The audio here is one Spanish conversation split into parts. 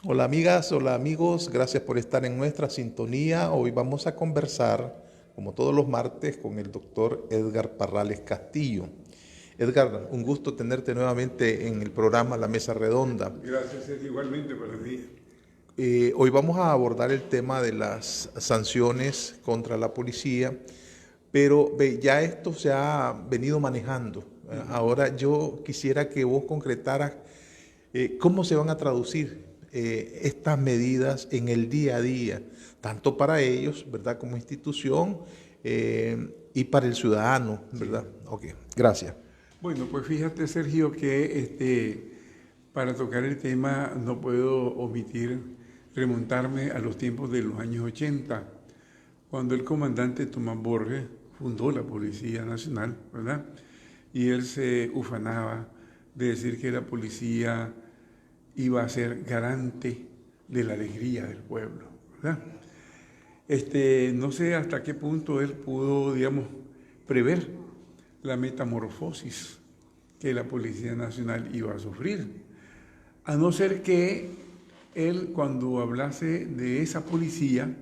Hola amigas, hola amigos, gracias por estar en nuestra sintonía. Hoy vamos a conversar, como todos los martes, con el doctor Edgar Parrales Castillo. Edgar, un gusto tenerte nuevamente en el programa La Mesa Redonda. Gracias, es igualmente para mí. Hoy vamos a abordar el tema de las sanciones contra la policía, pero ya esto se ha venido manejando. Ahora yo quisiera que vos concretaras cómo se van a traducir estas medidas en el día a día, tanto para ellos, ¿verdad?, como institución y para el ciudadano, ¿verdad? Sí. Ok, gracias. Bueno, pues fíjate, Sergio, que para tocar el tema no puedo omitir remontarme a los tiempos de los años 80, cuando el comandante Tomás Borges fundó la Policía Nacional, ¿verdad? Y él se ufanaba de decir que la policía iba a ser garante de la alegría del pueblo, ¿verdad? No sé hasta qué punto él pudo, digamos, prever la metamorfosis que la Policía Nacional iba a sufrir. A no ser que él, cuando hablase de esa policía,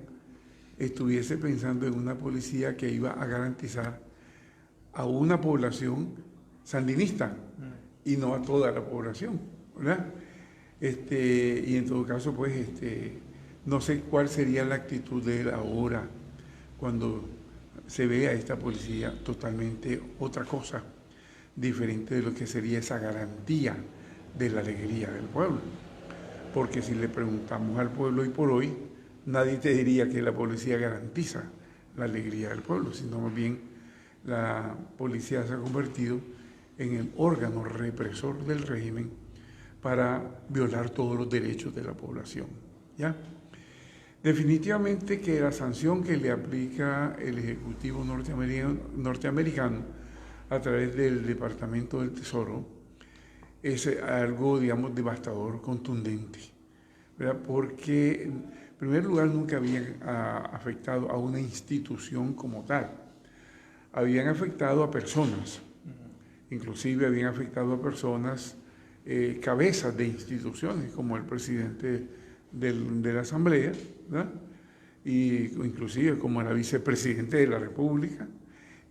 estuviese pensando en una policía que iba a garantizar a una población sandinista y no a toda la población, ¿verdad? Y en todo caso, pues, no sé cuál sería la actitud de él ahora cuando se ve a esta policía totalmente otra cosa, diferente de lo que sería esa garantía de la alegría del pueblo. Porque si le preguntamos al pueblo hoy por hoy, nadie te diría que la policía garantiza la alegría del pueblo, sino más bien la policía se ha convertido en el órgano represor del régimen para violar todos los derechos de la población. ¿Ya? Definitivamente que la sanción que le aplica el Ejecutivo norteamericano a través del Departamento del Tesoro es algo, digamos, devastador, contundente, ¿verdad? Porque, en primer lugar, nunca habían afectado a una institución como tal. Habían afectado a personas, inclusive habían afectado a personas, cabezas de instituciones, como el presidente de la Asamblea, ¿verdad? Y inclusive como a la vicepresidenta de la República,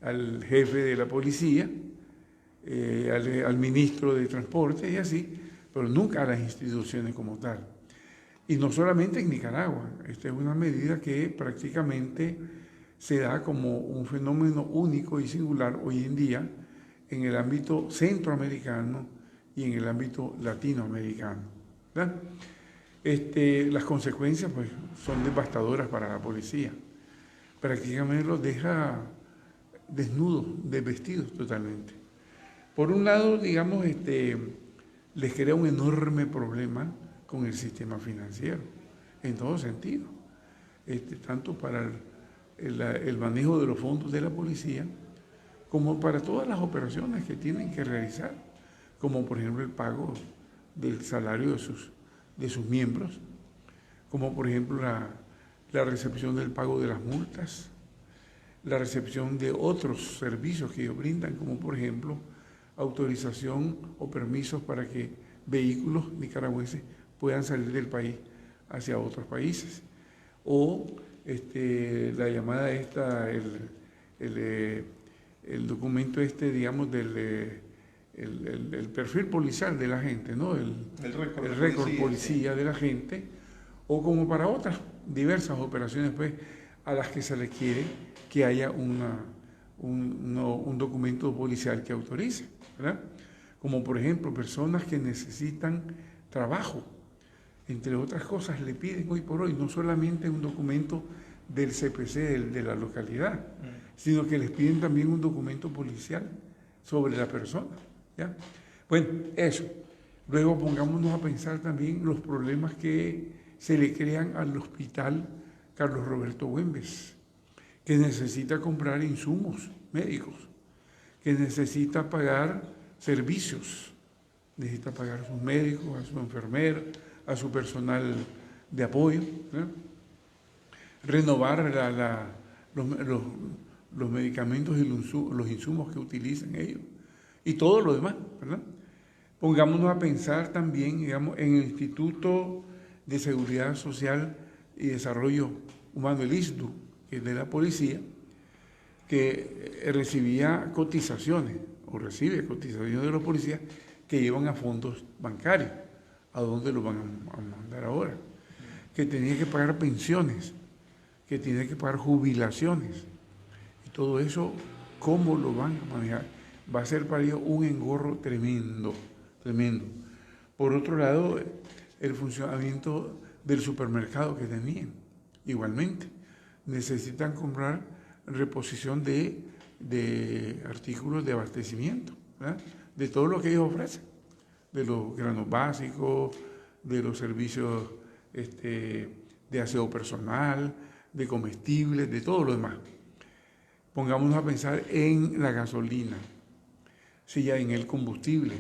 al jefe de la policía, al ministro de Transporte y así, pero nunca a las instituciones como tal. Y no solamente en Nicaragua, esta es una medida que prácticamente se da como un fenómeno único y singular hoy en día en el ámbito centroamericano y en el ámbito latinoamericano, ¿verdad? Las consecuencias pues, son devastadoras para la policía. Prácticamente los deja desnudos, desvestidos totalmente. Por un lado, digamos, les crea un enorme problema con el sistema financiero, en todo sentido, tanto para el manejo de los fondos de la policía, como para todas las operaciones que tienen que realizar, como por ejemplo el pago del salario de sus miembros, como por ejemplo la recepción del pago de las multas, la recepción de otros servicios que ellos brindan, como por ejemplo autorización o permisos para que vehículos nicaragüenses puedan salir del país hacia otros países. O la llamada el documento digamos, el perfil policial de la gente, ¿no? El récord policía de la gente, o como para otras diversas operaciones, pues, a las que se requiere que haya un documento policial que autorice, ¿verdad? Como por ejemplo personas que necesitan trabajo, entre otras cosas, le piden hoy por hoy no solamente un documento del CPC de la localidad, sino que les piden también un documento policial sobre la persona, ¿ya? Bueno, eso. Luego pongámonos a pensar también los problemas que se le crean al hospital Carlos Roberto Güemes, que necesita comprar insumos médicos, que necesita pagar servicios, necesita pagar a sus médicos, a su enfermera, a su personal de apoyo, ¿no? Renovar los medicamentos y los insumos que utilizan ellos y todo lo demás, ¿verdad? Pongámonos a pensar también, digamos, en el Instituto de Seguridad Social y Desarrollo Humano, el ISDU, que es de la policía, que recibía cotizaciones, o recibe cotizaciones de los policías que llevan a fondos bancarios. ¿A dónde lo van a mandar ahora? Que tenía que pagar pensiones, que tiene que pagar jubilaciones. Y todo eso, ¿cómo lo van a manejar? Va a ser para ellos un engorro tremendo, tremendo. Por otro lado, el funcionamiento del supermercado que tenían, igualmente. Necesitan comprar reposición de artículos de abastecimiento, ¿verdad? De todo lo que ellos ofrecen, de los granos básicos, de los servicios de aseo personal, de comestibles, de todo lo demás. Pongámonos a pensar en la gasolina, si ya en el combustible,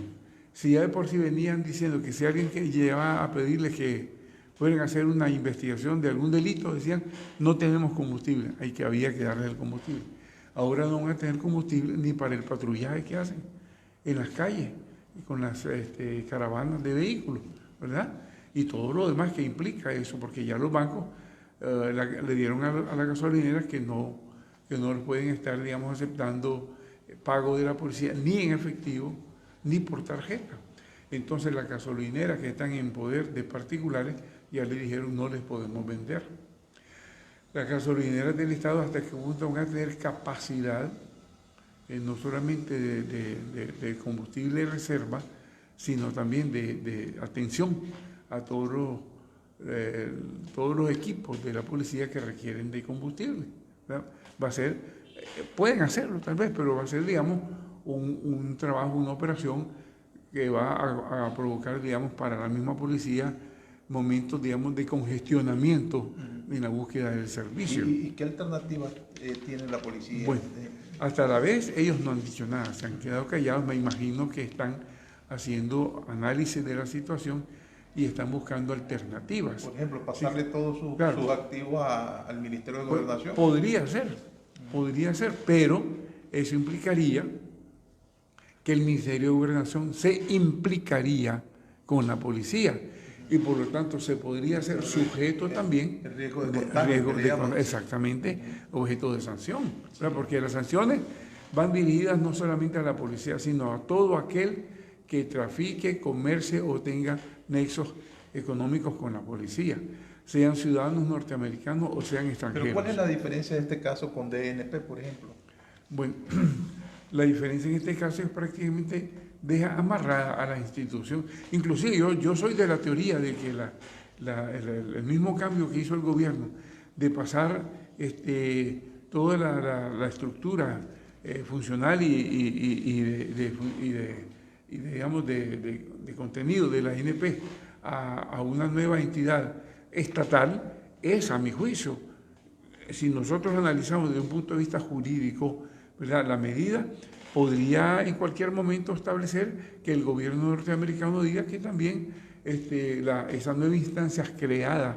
si ya de por sí venían diciendo que si alguien que llegaba a pedirles que fueran a hacer una investigación de algún delito, decían, no tenemos combustible, había que darles el combustible. Ahora no van a tener combustible ni para el patrullaje que hacen en las calles, y con las caravanas de vehículos, ¿verdad? Y todo lo demás que implica eso, porque ya los bancos le dieron a las gasolineras que no les pueden estar, digamos, aceptando pago de la policía, ni en efectivo, ni por tarjeta. Entonces las gasolineras que están en poder de particulares ya le dijeron no les podemos vender. Las gasolineras del Estado hasta que van a tener capacidad no solamente de combustible de reserva, sino también de atención a todos los equipos de la policía que requieren de combustible, ¿verdad? Va a ser, pueden hacerlo tal vez, pero va a ser, digamos, un trabajo, una operación que va a provocar, digamos, para la misma policía momentos, digamos, de congestionamiento en la búsqueda del servicio. ¿Y qué alternativas tiene la policía? Bueno, hasta la vez ellos no han dicho nada, se han quedado callados, me imagino que están haciendo análisis de la situación y están buscando alternativas. Por ejemplo, pasarle todos sus activos al Ministerio de Gobernación. Podría ser, pero eso implicaría que el Ministerio de Gobernación se implicaría con la policía y por lo tanto se podría ser sujeto también el riesgo de contagio, exactamente, objeto de sanción, ¿verdad? Porque las sanciones van dirigidas no solamente a la policía, sino a todo aquel que trafique, comercie o tenga nexos económicos con la policía, sean ciudadanos norteamericanos o sean extranjeros. ¿Pero cuál es la diferencia de este caso con DNP, por ejemplo? Bueno, la diferencia en este caso es prácticamente deja amarrada a la institución. Inclusive yo soy de la teoría de que el mismo cambio que hizo el gobierno de pasar toda la estructura funcional y de contenido de la INP a una nueva entidad estatal es, a mi juicio, si nosotros analizamos desde un punto de vista jurídico, ¿verdad?, la medida podría en cualquier momento establecer que el gobierno norteamericano diga que también esas nuevas instancias creadas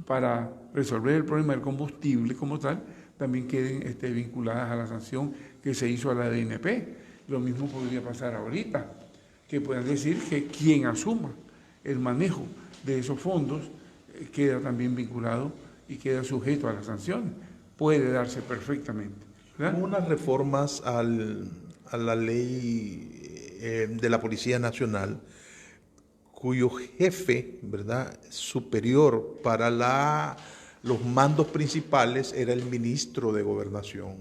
para resolver el problema del combustible como tal, también queden vinculadas a la sanción que se hizo a la DNP. Lo mismo podría pasar ahorita, que puedan decir que quien asuma el manejo de esos fondos queda también vinculado y queda sujeto a las sanciones. Puede darse perfectamente, ¿verdad? Hubo unas reformas a la ley de la Policía Nacional, cuyo jefe, ¿verdad?, superior para los mandos principales era el ministro de Gobernación.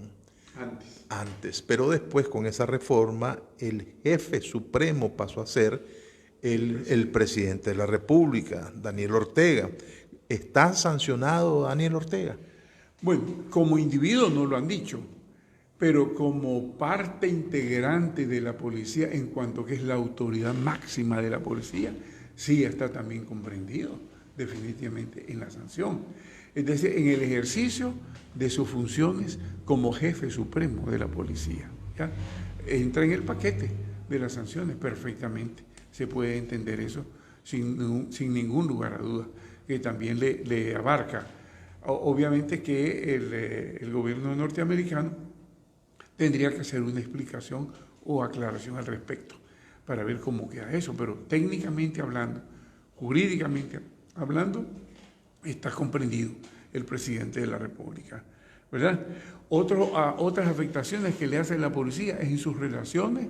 Antes. Pero después, con esa reforma, el jefe supremo pasó a ser el presidente de la República, Daniel Ortega. ¿Está sancionado Daniel Ortega? Bueno, como individuo no lo han dicho, pero como parte integrante de la policía, en cuanto que es la autoridad máxima de la policía, sí está también comprendido definitivamente en la sanción. Es decir, en el ejercicio de sus funciones como jefe supremo de la policía, ¿ya? Entra en el paquete de las sanciones perfectamente. Se puede entender eso sin ningún lugar a duda, que también le abarca. Obviamente que el gobierno norteamericano tendría que hacer una explicación o aclaración al respecto para ver cómo queda eso, pero técnicamente hablando, jurídicamente hablando, está comprendido el presidente de la República, ¿verdad? Otras afectaciones que le hace la policía es en sus relaciones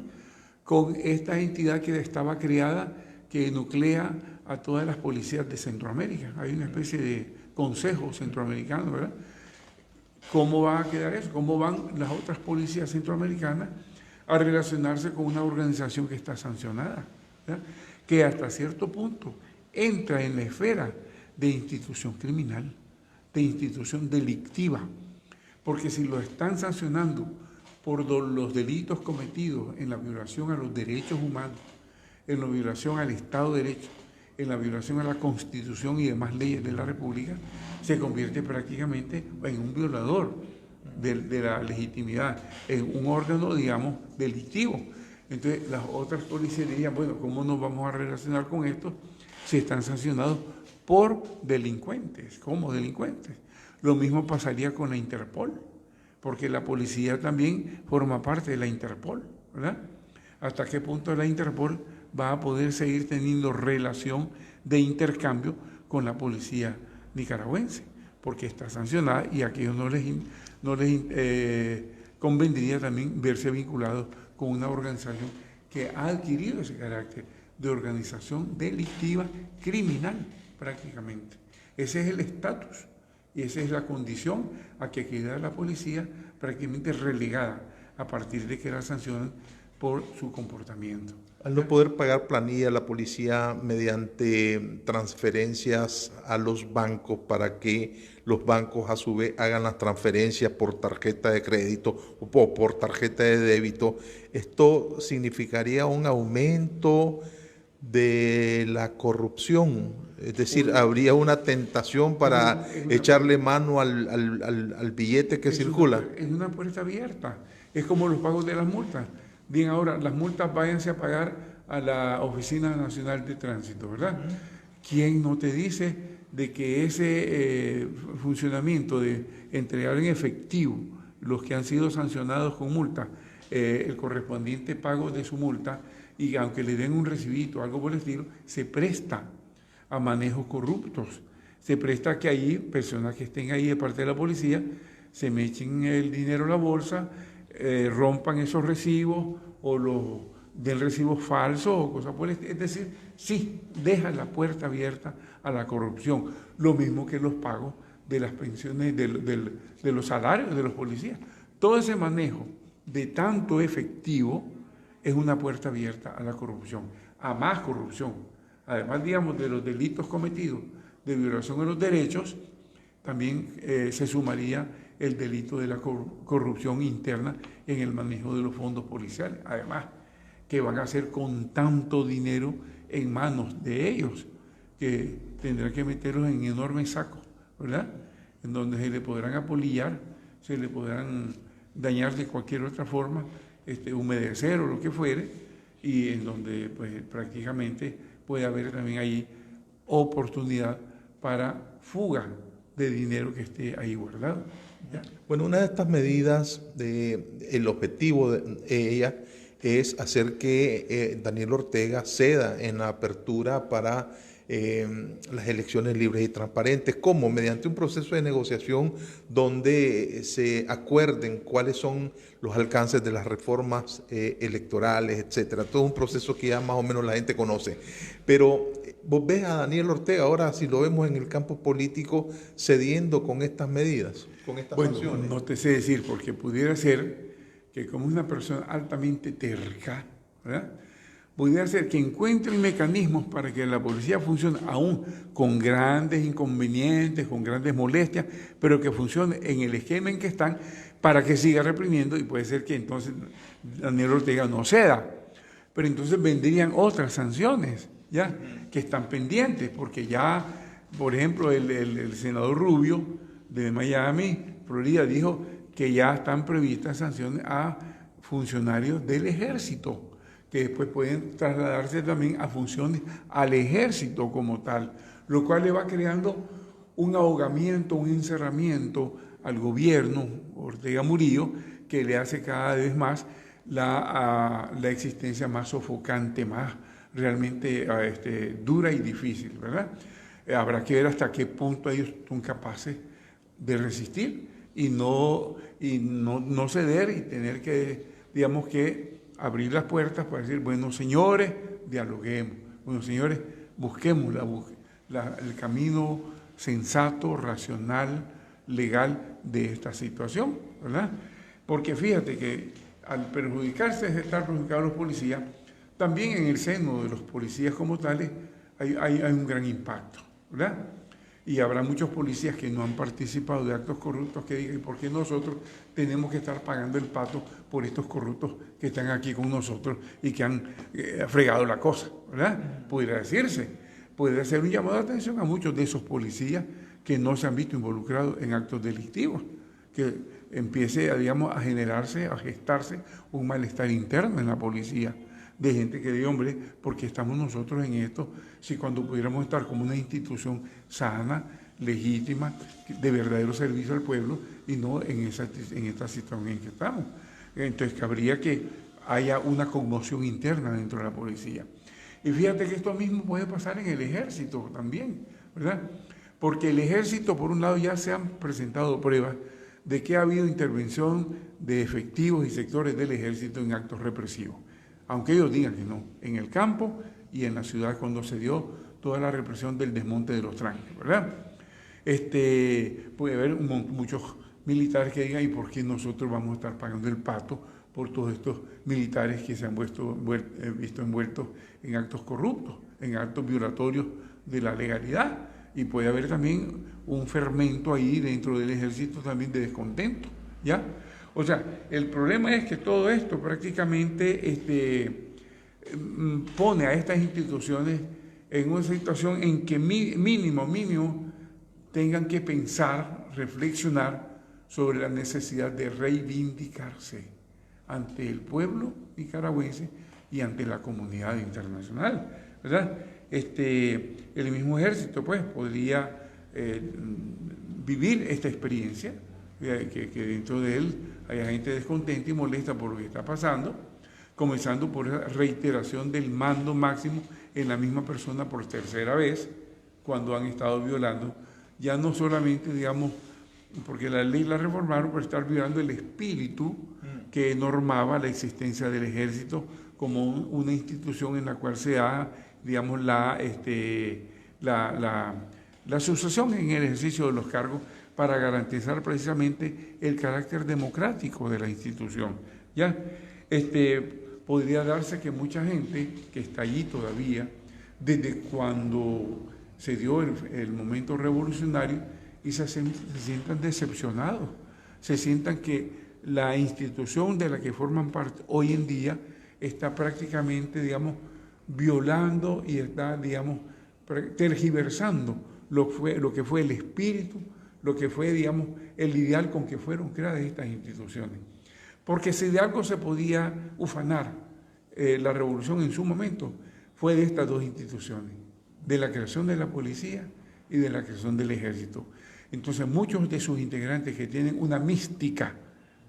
con esta entidad que estaba creada, que nuclea a todas las policías de Centroamérica. Hay una especie de consejo centroamericano, ¿verdad? ¿Cómo va a quedar eso? ¿Cómo van las otras policías centroamericanas a relacionarse con una organización que está sancionada, ¿verdad? Que hasta cierto punto entra en la esfera de institución criminal, de institución delictiva? Porque si lo están sancionando por los delitos cometidos en la violación a los derechos humanos, en la violación al Estado de Derecho, en la violación a la Constitución y demás leyes de la República, se convierte prácticamente en un violador de la legitimidad, en un órgano, digamos, delictivo. Entonces, las otras policías dirían, bueno, ¿cómo nos vamos a relacionar con esto si están sancionados por delincuentes, como delincuentes? Lo mismo pasaría con la Interpol, porque la policía también forma parte de la Interpol, ¿verdad? ¿Hasta qué punto la Interpol va a poder seguir teniendo relación de intercambio con la policía nicaragüense? Porque está sancionada y a aquellos no les convendría también verse vinculados con una organización que ha adquirido ese carácter de organización delictiva criminal prácticamente. Ese es el estatus y esa es la condición a que queda la policía prácticamente relegada a partir de que la sancionan por su comportamiento. Al no poder pagar planilla, la policía mediante transferencias a los bancos para que los bancos a su vez hagan las transferencias por tarjeta de crédito o por tarjeta de débito, esto significaría un aumento de la corrupción. Es decir, habría una tentación para echarle mano al billete que circula. Es una puerta abierta. Es como los pagos de las multas. Bien, ahora, las multas váyanse a pagar a la Oficina Nacional de Tránsito, ¿verdad? ¿Quién no te dice de que ese funcionamiento de entregar en efectivo los que han sido sancionados con multa, el correspondiente pago de su multa, y aunque le den un recibito o algo por el estilo, se presta a manejos corruptos? Se presta a que ahí, personas que estén ahí de parte de la policía, se me echen el dinero a la bolsa, rompan esos recibos o los den recibos falsos o cosas por el estilo. Es decir, sí, deja la puerta abierta a la corrupción. Lo mismo que los pagos de las pensiones, de los salarios de los policías. Todo ese manejo de tanto efectivo es una puerta abierta a la corrupción, a más corrupción. Además, digamos, de los delitos cometidos de violación de los derechos, también se sumaría el delito de la corrupción interna en el manejo de los fondos policiales. Además, que van a hacer con tanto dinero en manos de ellos, que tendrán que meterlos en enormes sacos, ¿verdad? En donde se le podrán apolillar, se le podrán dañar de cualquier otra forma, humedecer o lo que fuere, y en donde pues, prácticamente puede haber también ahí oportunidad para fuga de dinero que esté ahí guardado. ¿Ya? Bueno, una de estas medidas, el objetivo de ella es hacer que Daniel Ortega ceda en la apertura para las elecciones libres y transparentes, como mediante un proceso de negociación donde se acuerden cuáles son los alcances de las reformas electorales, etcétera. Todo un proceso que ya más o menos la gente conoce. Pero vos ves a Daniel Ortega ahora, si lo vemos en el campo político, cediendo con estas medidas, con estas sanciones. No te sé decir, porque pudiera ser que como una persona altamente terca, ¿verdad?, pudiera ser que encuentren mecanismos para que la policía funcione aún con grandes inconvenientes, con grandes molestias, pero que funcione en el esquema en que están para que siga reprimiendo, y puede ser que entonces Daniel Ortega no ceda. Pero entonces vendrían otras sanciones, ¿ya?, que están pendientes, porque ya, por ejemplo, el senador Rubio de Miami, Florida, dijo que ya están previstas sanciones a funcionarios del ejército, que después pueden trasladarse también a funciones al ejército como tal, lo cual le va creando un ahogamiento, un encerramiento al gobierno Ortega Murillo, que le hace cada vez más la existencia más sofocante, más realmente dura y difícil, ¿verdad? Habrá que ver hasta qué punto ellos son capaces de resistir y no ceder y tener que, digamos, que abrir las puertas para decir, bueno, señores, dialoguemos. Bueno, señores, busquemos el camino sensato, racional, legal de esta situación, ¿verdad? Porque fíjate que al perjudicarse, es estar perjudicados los policías, también en el seno de los policías como tales hay un gran impacto, ¿verdad? Y habrá muchos policías que no han participado de actos corruptos que digan, ¿por qué nosotros tenemos que estar pagando el pato por estos corruptos que están aquí con nosotros y que han fregado la cosa, ¿verdad? Podría decirse, puede ser un llamado de atención a muchos de esos policías que no se han visto involucrados en actos delictivos, que empiece, digamos, a generarse, a gestarse un malestar interno en la policía, de gente que dice, hombre, ¿por qué estamos nosotros en esto? Si cuando pudiéramos estar como una institución sana, legítima, de verdadero servicio al pueblo, y no en esta situación en que estamos. Entonces, cabría que haya una conmoción interna dentro de la policía. Y fíjate que esto mismo puede pasar en el ejército también, ¿verdad? Porque el ejército, por un lado, ya se han presentado pruebas de que ha habido intervención de efectivos y sectores del ejército en actos represivos. Aunque ellos digan que no, en el campo y en la ciudad cuando se dio toda la represión del desmonte de los tranques, ¿verdad? Puede haber muchos militares que digan, ¿y por qué nosotros vamos a estar pagando el pato por todos estos militares que se han visto envueltos en actos corruptos, en actos violatorios de la legalidad? Y puede haber también un fermento ahí dentro del ejército también de descontento, ¿ya? O sea, el problema es que todo esto prácticamente pone a estas instituciones en una situación en que mínimo tengan que pensar, reflexionar sobre la necesidad de reivindicarse ante el pueblo nicaragüense y ante la comunidad internacional, ¿verdad? El mismo ejército, pues, podría vivir esta experiencia, que dentro de él haya gente descontenta y molesta por lo que está pasando, comenzando por esa reiteración del mando máximo en la misma persona por tercera vez, cuando han estado violando, ya no solamente, digamos, porque la ley la reformaron por estar violando el espíritu que normaba la existencia del ejército como una institución en la cual se da, digamos, la sucesión en el ejercicio de los cargos para garantizar precisamente el carácter democrático de la institución. ¿Ya? Podría darse que mucha gente que está allí todavía, desde cuando se dio el momento revolucionario, y se sientan decepcionados, se sientan que la institución de la que forman parte hoy en día está prácticamente, digamos, violando y está, digamos, tergiversando lo que fue el espíritu, lo que fue, digamos, el ideal con que fueron creadas estas instituciones. Porque si de algo se podía ufanar la revolución en su momento, fue de estas dos instituciones, de la creación de la policía y de la creación del ejército. Entonces, muchos de sus integrantes que tienen una mística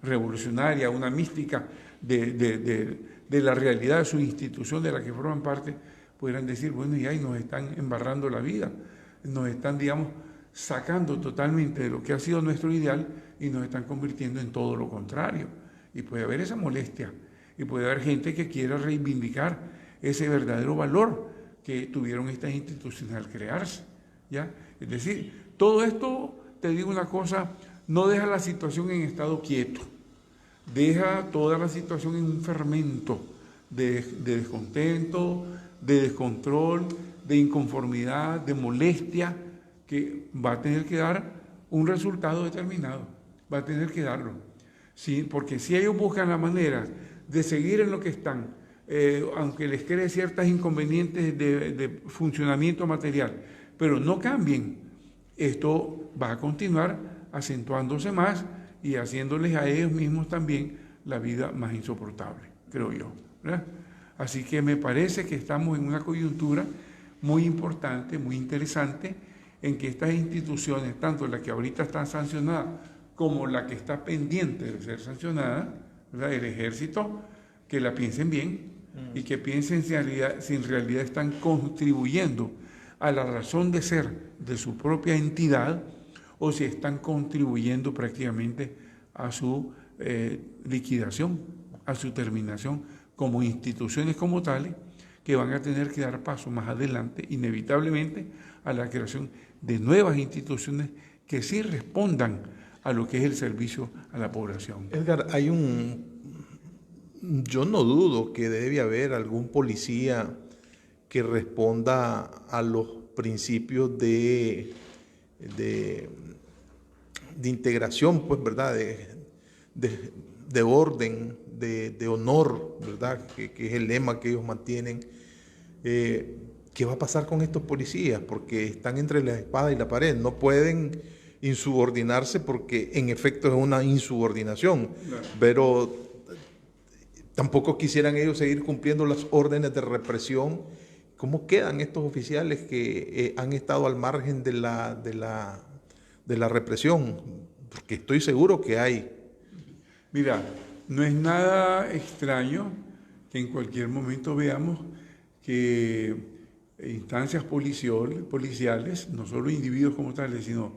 revolucionaria, una mística de la realidad de su institución de la que forman parte, pudieran decir, bueno, y ahí nos están embarrando la vida, nos están, digamos, sacando totalmente de lo que ha sido nuestro ideal y nos están convirtiendo en todo lo contrario. Y puede haber esa molestia, y puede haber gente que quiera reivindicar ese verdadero valor que tuvieron estas instituciones al crearse, ¿ya? Es decir, todo esto, te digo una cosa, no deja la situación en estado quieto, deja toda la situación en un fermento de descontento, de descontrol, de inconformidad, de molestia, que va a tener que dar un resultado determinado, va a tener que darlo. ¿Sí? Porque si ellos buscan la manera de seguir en lo que están, aunque les cree ciertas inconvenientes de funcionamiento material, pero no cambien, esto va a continuar acentuándose más y haciéndoles a ellos mismos también la vida más insoportable, creo yo, ¿verdad? Así que me parece que estamos en una coyuntura muy importante, muy interesante, en que estas instituciones, tanto la que ahorita está sancionada como la que está pendiente de ser sancionada, ¿verdad? El ejército, que la piensen bien y que piensen si en realidad están contribuyendo a la razón de ser de su propia entidad o si están contribuyendo prácticamente a su liquidación, a su terminación como instituciones como tales, que van a tener que dar paso más adelante, inevitablemente, a la creación de nuevas instituciones que sí respondan a lo que es el servicio a la población. Edgar, yo no dudo que debe haber algún policía que responda a los principios de integración, pues, ¿verdad? De orden, de honor, ¿verdad? Que es el lema que ellos mantienen. ¿Qué va a pasar con estos policías? Porque están entre la espada y la pared. No pueden insubordinarse porque en efecto es una insubordinación. Claro. Pero tampoco quisieran ellos seguir cumpliendo las órdenes de represión. ¿Cómo quedan estos oficiales que han estado al margen de la represión? Porque estoy seguro que hay. Mira, no es nada extraño que en cualquier momento veamos que instancias policiales, no solo individuos como tales, sino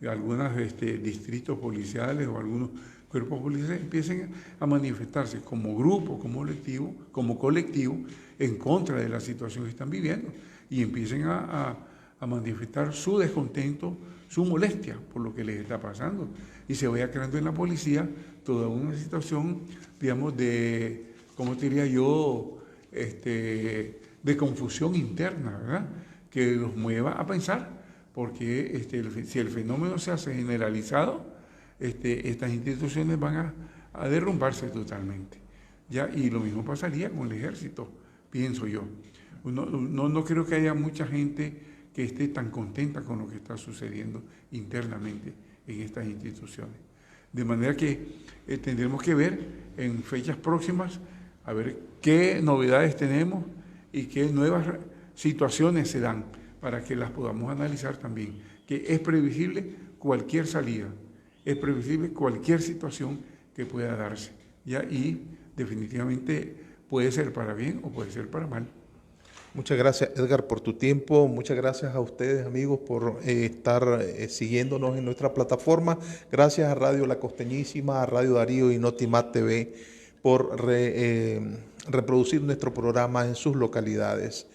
algunos distritos policiales o algunos cuerpos policiales empiecen a manifestarse como grupo, como colectivo, en contra de la situación que están viviendo y empiecen a manifestar su descontento, su molestia por lo que les está pasando. Y se vaya creando en la policía toda una situación, digamos, de, ¿cómo te diría yo?, de confusión interna, ¿verdad?, que los mueva a pensar, porque si el fenómeno se hace generalizado, estas instituciones van a derrumbarse totalmente, ¿ya? Y lo mismo pasaría con el ejército, pienso yo. No creo que haya mucha gente que esté tan contenta con lo que está sucediendo internamente en estas instituciones. De manera que tendremos que ver en fechas próximas a ver qué novedades tenemos y qué nuevas situaciones se dan para que las podamos analizar también. Que es previsible cualquier salida, es previsible cualquier situación que pueda darse, ¿ya? Y definitivamente puede ser para bien o puede ser para mal. Muchas gracias, Edgar, por tu tiempo. Muchas gracias a ustedes, amigos, por estar siguiéndonos en nuestra plataforma. Gracias a Radio La Costeñísima, a Radio Darío y Notimat TV por reproducir nuestro programa en sus localidades.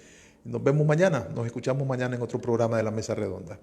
Nos vemos mañana, nos escuchamos mañana en otro programa de La Mesa Redonda.